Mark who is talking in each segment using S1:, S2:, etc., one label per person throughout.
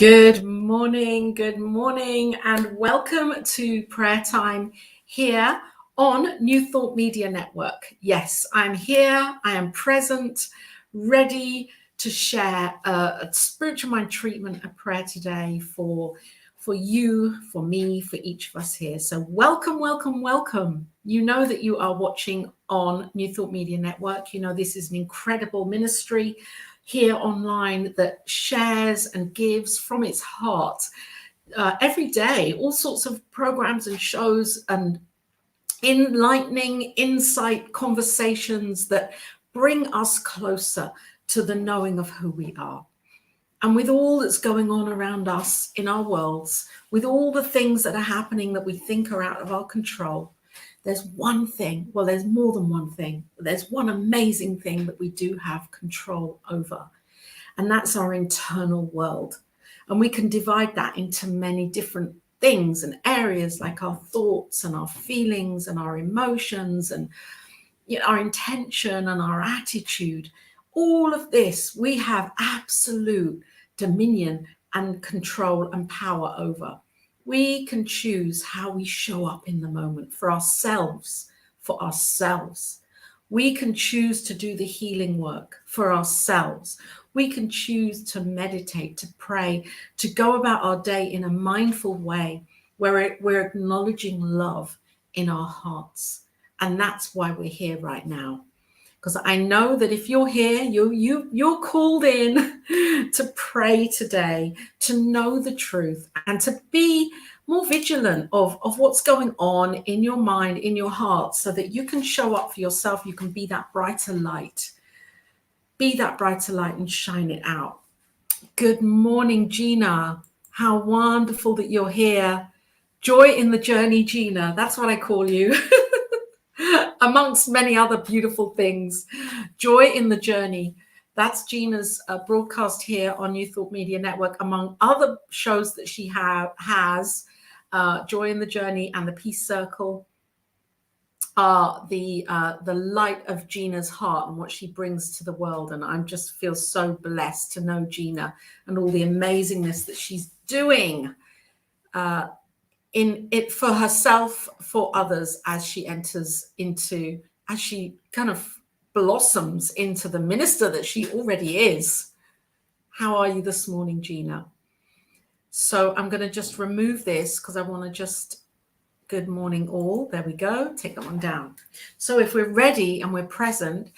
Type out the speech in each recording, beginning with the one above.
S1: Good morning, and welcome to prayer time here on New Thought Media Network. Yes, I'm here, I am present, ready to share a spiritual mind treatment, a prayer today for you, for me, for each of us here. So welcome. You know that you are watching on New Thought Media Network. You know this is an incredible ministry here online that shares and gives from its heart every day all sorts of programs and shows and enlightening insight conversations that bring us closer to the knowing of who we are. And with all that's going on around us in our worlds, with all the things that are happening that we think are out of our control, there's one thing, well, there's more than one thing, but there's one amazing thing that we do have control over. And that's our internal world. And we can divide that into many different things and areas, like our thoughts and our feelings and our emotions and our intention and our attitude. All of this we have absolute dominion and control and power over. We can choose how we show up in the moment for ourselves. We can choose to do the healing work for ourselves. We can choose to meditate, to pray, to go about our day in a mindful way where we're acknowledging love in our hearts. And that's why we're here right now. Because I know that if you're here, you're called in to pray today, to know the truth, and to be more vigilant of what's going on in your mind, in your heart, so that you can show up for yourself. You can be that brighter light. Be that brighter light and shine it out. Good morning, Gina. How wonderful that you're here. Joy in the journey, Gina. That's what I call you. Amongst many other beautiful things. Joy in the journey. That's Gina's broadcast here on New Thought Media Network, among other shows that she has. Joy in the Journey and the Peace Circle are the light of Gina's heart and what she brings to the world. And I just feel so blessed to know Gina and all the amazingness that she's doing in it for herself, for others, as she kind of blossoms into the minister that she already is. How are you this morning, Gina? So I'm going to just remove this because I want to just, good morning all. There we go. Take that one down. So if we're ready and we're present,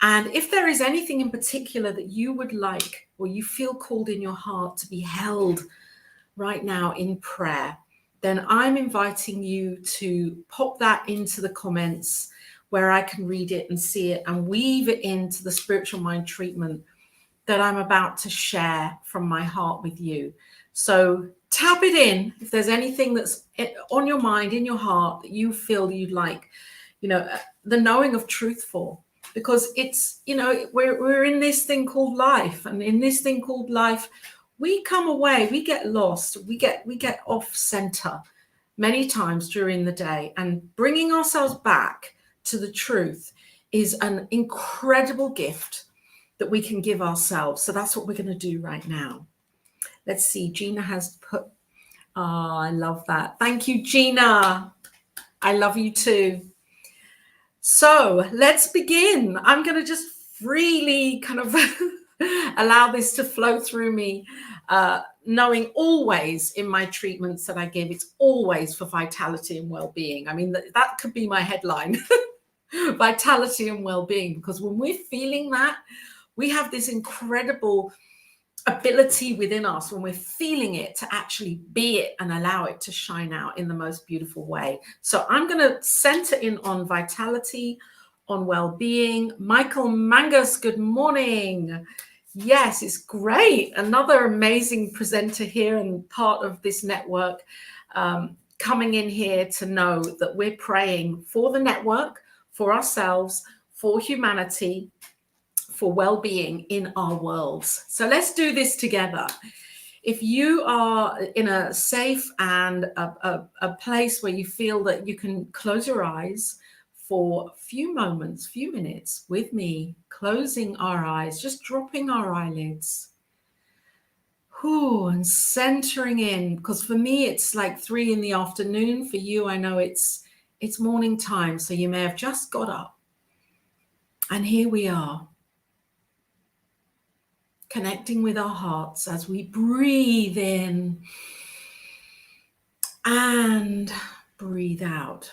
S1: and if there is anything in particular that you would like or you feel called in your heart to be held right now in prayer, then I'm inviting you to pop that into the comments where I can read it and see it and weave it into the spiritual mind treatment that I'm about to share from my heart with you. So tap it in if there's anything that's on your mind, in your heart, that you feel you'd like, the knowing of truth for. Because it's, we're in this thing called life, and in this thing called life, we come away, we get lost, we get off center many times during the day, and bringing ourselves back to the truth is an incredible gift that we can give ourselves. So that's what we're going to do right now. Let's see. Gina has put, I love that. Thank you, Gina. I love you too. So let's begin. I'm going to just freely kind of allow this to flow through me, knowing always in my treatments that I give, it's always for vitality and well-being. I mean, that could be my headline, vitality and well-being, because when we're feeling that, we have this incredible ability within us, when we're feeling it, to actually be it and allow it to shine out in the most beautiful way. So I'm going to center in on vitality, on well-being. Michael Mangus, good morning. Yes, it's great. Another amazing presenter here and part of this network, coming in here to know that we're praying for the network, for ourselves, for humanity, for well-being in our worlds. So let's do this together. If you are in a safe and a place where you feel that you can close your eyes for a few moments, few minutes with me, closing our eyes, just dropping our eyelids. And centering in, because for me it's like 3 in the afternoon. For you, I know it's morning time, so you may have just got up. And here we are, connecting with our hearts as we breathe in and breathe out.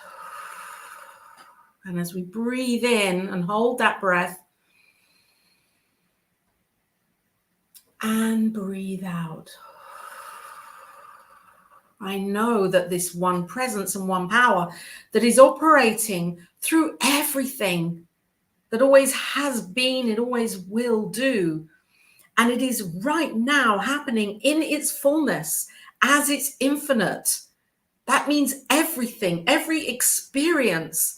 S1: And as we breathe in and hold that breath and breathe out, I know that this one presence and one power that is operating through everything, that always has been, it always will do. And it is right now happening in its fullness as it's infinite. That means everything, every experience,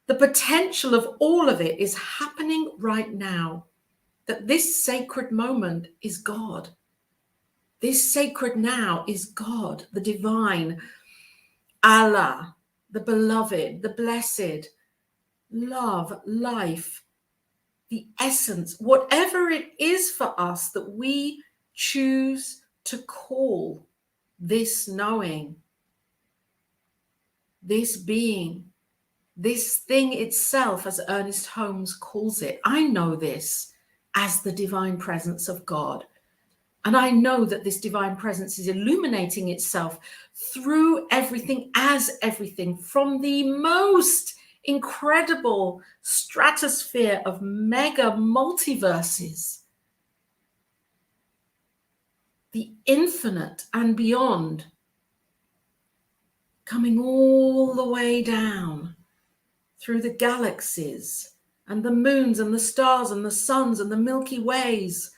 S1: the potential of all of it is happening right now. That this sacred moment is God. This sacred now is God, the divine, Allah, the beloved, the blessed, love, life, the essence, whatever it is for us that we choose to call this knowing, this being, this thing itself, as Ernest Holmes calls it. I know this as the divine presence of God. And I know that this divine presence is illuminating itself through everything, as everything, from the most incredible stratosphere of mega multiverses, the infinite and beyond, coming all the way down through the galaxies and the moons and the stars and the suns and the Milky Ways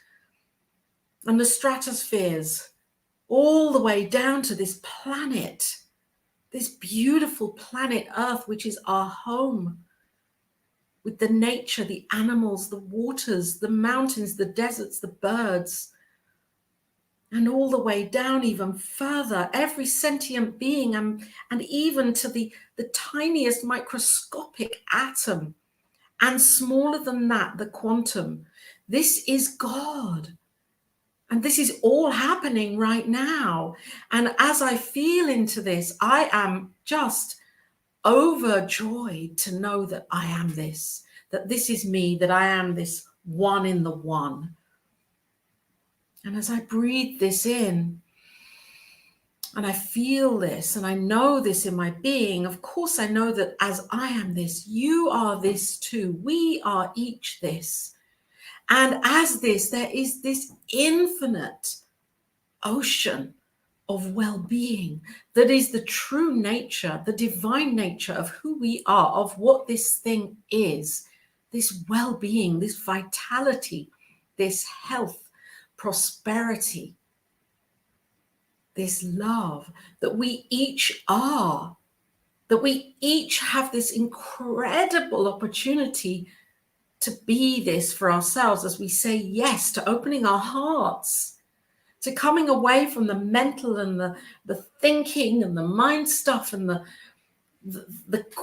S1: and the stratospheres, all the way down to this planet, this beautiful planet Earth, which is our home, with the nature, the animals, the waters, the mountains, the deserts, the birds, and all the way down even further, every sentient being, and even to the tiniest microscopic atom, and smaller than that, the quantum. This is God. And this is all happening right now. And as I feel into this, I am just overjoyed to know that I am this, that this is me, that I am this one in the one. And as I breathe this in, and I feel this, and I know this in my being, of course I know that as I am this, you are this too. We are each this. And as this, there is this infinite ocean of well-being that is the true nature, the divine nature of who we are, of what this thing is, this well-being, this vitality, this health, prosperity, this love that we each are, that we each have this incredible opportunity to be this for ourselves as we say yes to opening our hearts, to coming away from the mental and the thinking and the mind stuff and the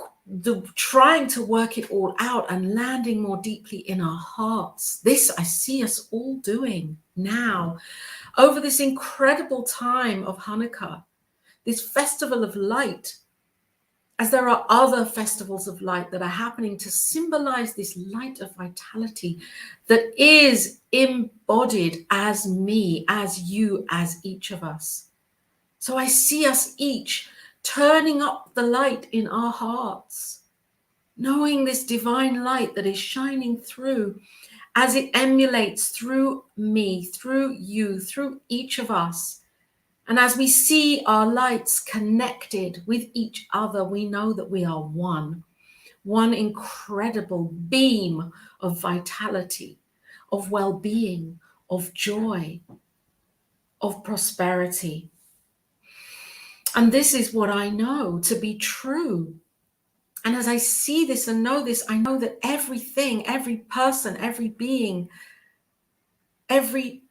S1: trying to work it all out, and landing more deeply in our hearts. This I see us all doing now over this incredible time of Hanukkah, this festival of light, as there are other festivals of light that are happening to symbolize this light of vitality that is embodied as me, as you, as each of us. So I see us each turning up the light in our hearts, knowing this divine light that is shining through as it emulates through me, through you, through each of us. And as we see our lights connected with each other, we know that we are one incredible beam of vitality, of well-being, of joy, of prosperity. And this is what I know to be true. And as I see this and know this, I know that everything, every person, every being, every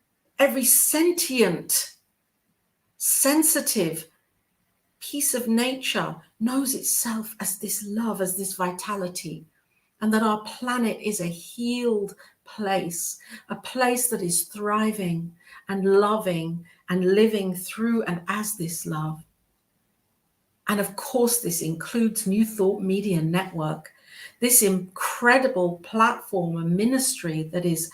S1: sentient, sensitive piece of nature knows itself as this love, as this vitality, and that our planet is a healed place, a place that is thriving and loving and living through and as this love. And of course, this includes New Thought Media Network, this incredible platform and ministry that is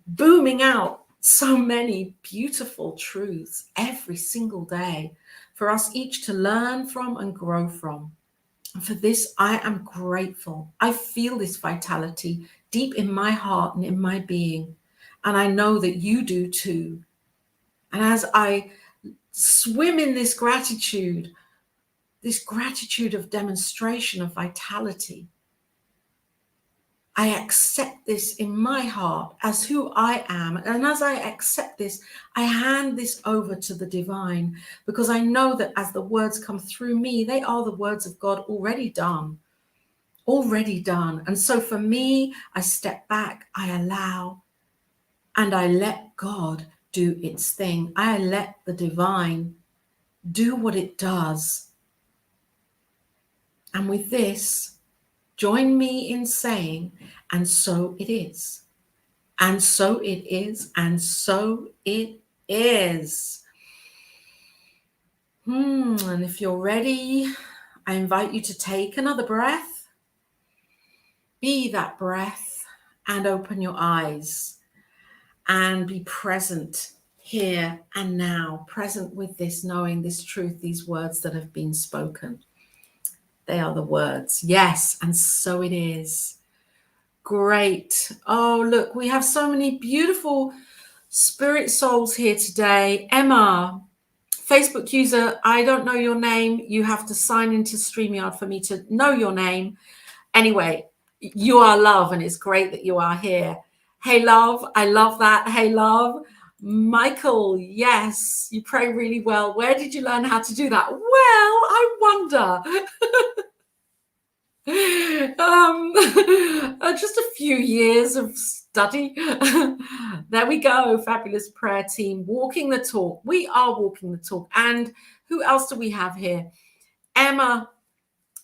S1: booming out so many beautiful truths every single day for us each to learn from and grow from. And for this, I am grateful. I feel this vitality deep in my heart and in my being. And I know that you do too. And as I swim in this gratitude of demonstration of vitality, I accept this in my heart as who I am. And as I accept this, I hand this over to the divine, because I know that as the words come through me, they are the words of God already done. And so for me, I step back, I allow, and I let God do its thing. I let the divine do what it does. And with this, join me in saying, and so it is. And so it is. And so it is. And if you're ready, I invite you to take another breath. Be that breath and open your eyes and be present here and now, present with this, knowing this truth, these words that have been spoken. They are the words. Yes, and so it is. Great. Oh, look, we have so many beautiful spirit souls here today. Emma, Facebook user, I don't know your name. You have to sign into StreamYard for me to know your name. Anyway, you are love, and it's great that you are here. Hey, love, I love that. Hey, love. Michael, yes, you pray really well. Where did you learn how to do that? Well, I wonder. Just a few years of study. There we go. Fabulous prayer team. Walking the talk. We are walking the talk. And who else do we have here? Emma,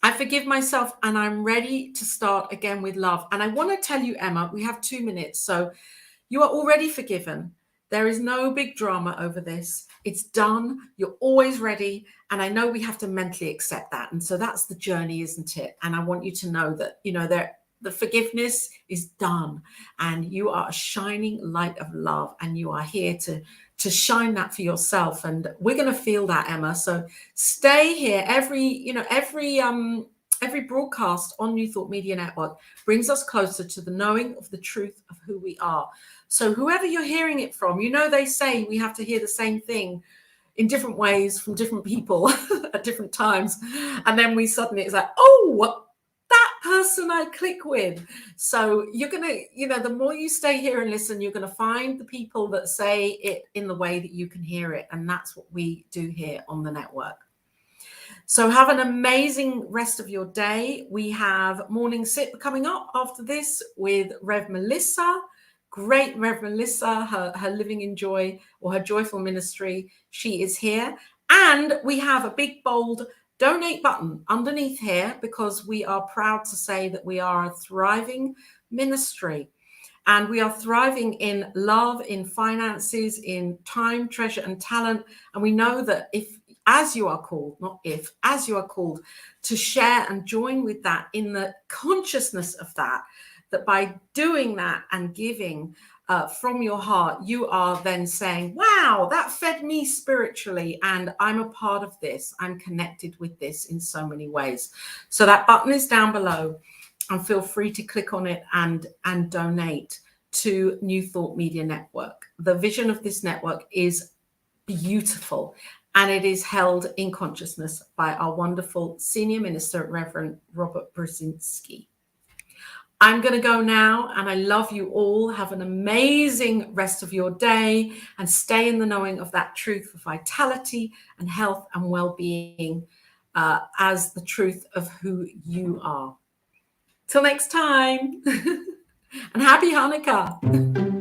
S1: I forgive myself and I'm ready to start again with love. And I want to tell you, Emma, we have 2 minutes. So you are already forgiven. There is no big drama over this. It's done. You're always ready. And I know we have to mentally accept that. And so that's the journey, isn't it? And I want you to know that, the forgiveness is done. And you are a shining light of love. And you are here to shine that for yourself. And we're going to feel that, Emma. So stay here. Every broadcast on New Thought Media Network brings us closer to the knowing of the truth of who we are. So whoever you're hearing it from, they say we have to hear the same thing in different ways from different people at different times. And then it's like, oh, that person I click with. So you're going to, the more you stay here and listen, you're going to find the people that say it in the way that you can hear it. And that's what we do here on the network. So have an amazing rest of your day. We have Morning Sip coming up after this with Rev Melissa. Great Rev Melissa, her Living in Joy, or her Joyful Ministry. She is here. And we have a big, bold donate button underneath here, because we are proud to say that we are a thriving ministry. And we are thriving in love, in finances, in time, treasure, and talent. And we know that as you are called to share and join with that in the consciousness of that by doing that and giving from your heart, you are then saying, wow, that fed me spiritually, and I'm a part of this. I'm connected with this in so many ways. So that button is down below, and feel free to click on it and donate to New Thought Media Network. The vision of this network is beautiful, and it is held in consciousness by our wonderful Senior Minister, Reverend Robert Brzezinski. I'm going to go now, and I love you all. Have an amazing rest of your day, and stay in the knowing of that truth for vitality and health and well-being as the truth of who you are. Till next time, and happy Hanukkah.